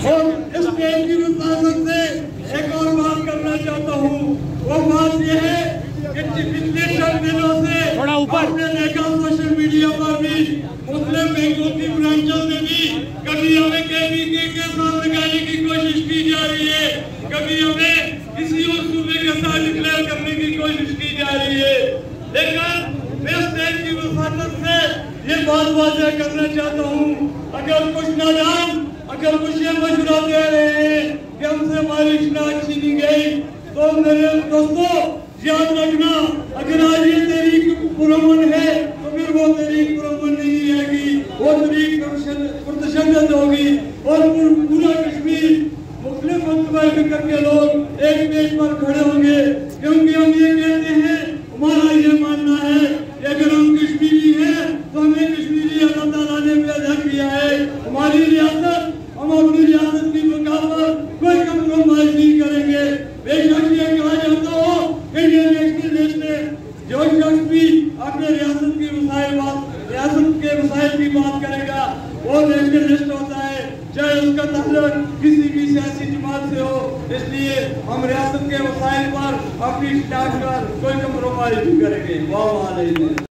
और इस देश की विरासत से एक और बात करना चाहता हूँ। वो बात यह है कि पिछले 4 दिनों से आपने देखा सोशल मीडिया पर भी मुस्लिम बैंकों की ब्रांचों से भी कभी हमें केवीके के साथ लगाने की कोशिश की जा रही है, कभी हमें किसी और सूबे के साथ डिक्लेयर करने की कोशिश की जा रही है। लेकिन मैं इस देश की विरासत से ये बात वाज़ेह करना चाहता हूँ, अगर कुछ नादान अगर कुछ ये मशवरा दे रहे हैं कि हमसे बारिश ना अच्छी नहीं गई, तो मेरे दोस्तों याद रखना, अगर आज ये तहरीक पुरअमन है तो फिर वो तहरीक पुरअमन नहीं आएगी, वो तहरीक पुरतशद्दुद होगी और पूरा कश्मीर मुस्लिम मुतमईन के लोग एक पेज पर खड़े होंगे। क्योंकि हम ये कहते हैं, हमारा ये मानना है कि अगर हम कश्मीरी हैं तो हमें कश्मीरी अल्लाह ताला ने पैदा किया है। हमारी रियासत, हम अपनी रियासत की बका पर कोई कम्प्रोमाइज नहीं करेंगे। बेशक ये कहा जाता हो कि ये नेशनलिस्ट है, जो शख्स भी अपने रियासत के मसाइल की बात करेगा वो नेशनलिस्ट होता है, चाहे उसका ताल्लुक किसी भी सियासी जमात से हो। इसलिए हम रियासत के मसाइल पर अपनी स्टार्ट कर कोई कम्प्रोमाइज नहीं करेंगे। वाह वाह।